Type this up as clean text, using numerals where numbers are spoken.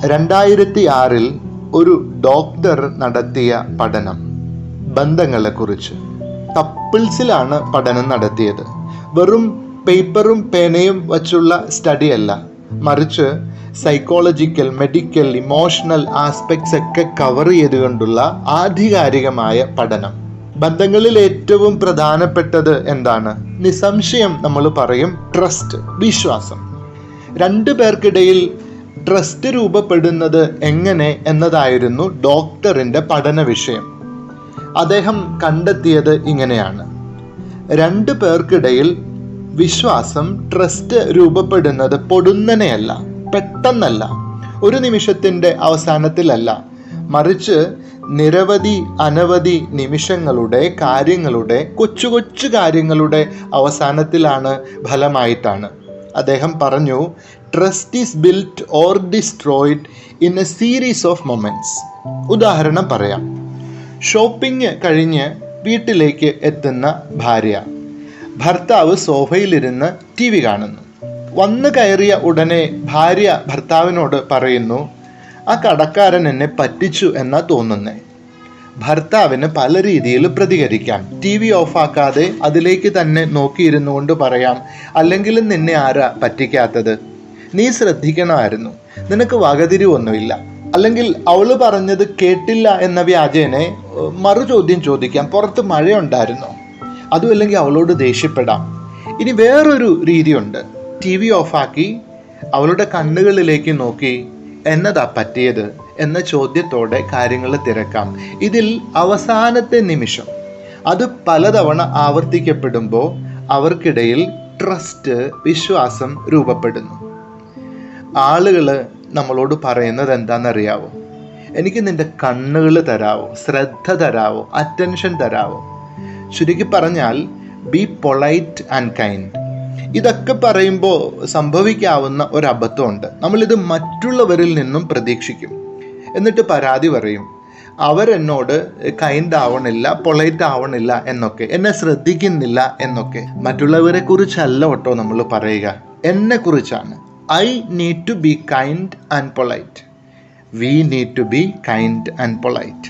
2006 ഒരു ഡോക്ടർ നടത്തിയ പഠനം ബന്ധങ്ങളെക്കുറിച്ച്. കപ്പിൾസിലാണ് പഠനം നടത്തിയത്. വെറും പേപ്പറും പേനയും വച്ചുള്ള സ്റ്റഡി അല്ല, മറിച്ച് സൈക്കോളജിക്കൽ, മെഡിക്കൽ, ഇമോഷണൽ ആസ്പെക്ട്സ് ഒക്കെ കവർ ചെയ്തുകൊണ്ടുള്ള ആധികാരികമായ പഠനം. ബന്ധങ്ങളിൽ ഏറ്റവും പ്രധാനപ്പെട്ടത് എന്താണ്? നിസ്സംശയം നമ്മൾ പറയും ട്രസ്റ്റ്, വിശ്വാസം. രണ്ടു പേർക്കിടയിൽ ട്രസ്റ്റ് രൂപപ്പെടുന്നത് എങ്ങനെ എന്നതായിരുന്നു ഡോക്ടറിൻ്റെ പഠന വിഷയം. അദ്ദേഹം കണ്ടെത്തിയത് ഇങ്ങനെയാണ്: രണ്ടു പേർക്കിടയിൽ വിശ്വാസം, ട്രസ്റ്റ് രൂപപ്പെടുന്നത് പൊടുന്നനെയല്ല, പെട്ടെന്നല്ല, ഒരു നിമിഷത്തിൻ്റെ അവസാനത്തിലല്ല, മറിച്ച് നിരവധി അനവധി നിമിഷങ്ങളുടെ, കാര്യങ്ങളുടെ, കൊച്ചു കൊച്ചു കാര്യങ്ങളുടെ അവസാനത്തിലാണ്, ഫലമായിട്ടാണ്. അദ്ദേഹം പറഞ്ഞു, trust is built or destroyed in A series of moments. ഉദാഹരണം പറയാം. ഷോപ്പിംഗ് കഴിഞ്ഞ് വീട്ടിലേക്ക് എത്തുന്ന ഭാര്യ. ഭർത്താവ് സോഫയിലിരുന്ന് TV കാണുന്നു. വന്നു കയറിയ ഉടനെ ഭാര്യ ഭർത്താവിനോട് പറയുന്നു, ആ കടക്കാരൻ എന്നെ പറ്റിച്ചു എന്നാ തോന്നുന്നേ. ഭർത്താവിന് പല രീതിയിൽ പ്രതികരിക്കാം. TV ഓഫാക്കാതെ അതിലേക്ക് തന്നെ നോക്കിയിരുന്നു കൊണ്ട് പറയാം, അല്ലെങ്കിലും നിന്നെ ആരാ പറ്റിക്കാത്തത്, നീ ശ്രദ്ധിക്കണമായിരുന്നു, നിനക്ക് വകതിരിവൊന്നുമില്ല. അല്ലെങ്കിൽ അവള് പറഞ്ഞത് കേട്ടില്ല എന്ന വ്യാജേനെ മറു ചോദ്യം ചോദിക്കാം, പുറത്ത് മഴയുണ്ടായിരുന്നോ? അതുമല്ലെങ്കിൽ അവളോട് ദേഷ്യപ്പെടാം. ഇനി വേറൊരു രീതിയുണ്ട്. TV ഓഫാക്കി അവളുടെ കണ്ണുകളിലേക്ക് നോക്കി എന്നതാ പറ്റിയത് എന്ന ചോദ്യത്തോടെ കാര്യങ്ങൾ തിരക്കാം. ഇതിൽ അവസാനത്തെ നിമിഷം അത് പലതവണ ആവർത്തിക്കപ്പെടുമ്പോൾ അവർക്കിടയിൽ ട്രസ്റ്റ്, വിശ്വാസം രൂപപ്പെടുന്നു. ആളുകൾ നമ്മളോട് പറയുന്നത് എന്താണെന്നറിയാവോ? എനിക്ക് നിൻ്റെ കണ്ണുകൾ തരാവോ, ശ്രദ്ധ തരാവോ, അറ്റൻഷൻ തരാവോ? ചുരുക്കി പറഞ്ഞാൽ ബി പൊളൈറ്റ് ആൻഡ് കൈൻഡ്. ഇതൊക്കെ പറയുമ്പോൾ സംഭവിക്കാവുന്ന ഒരബദ്ധമുണ്ട്. നമ്മളിത് മറ്റുള്ളവരിൽ നിന്നും പ്രതീക്ഷിക്കും, എന്നിട്ട് പരാതി പറയും, അവരെന്നോട് കൈൻഡ് ആവണില്ല, പൊളൈറ്റ് ആവണില്ല എന്നൊക്കെ, എന്നെ ശ്രദ്ധിക്കുന്നില്ല എന്നൊക്കെ. മറ്റുള്ളവരെ കുറിച്ചല്ല കേട്ടോ നമ്മൾ പറയുക, എന്നെ കുറിച്ചാണ്. I need to be kind and polite. We need to be kind and polite.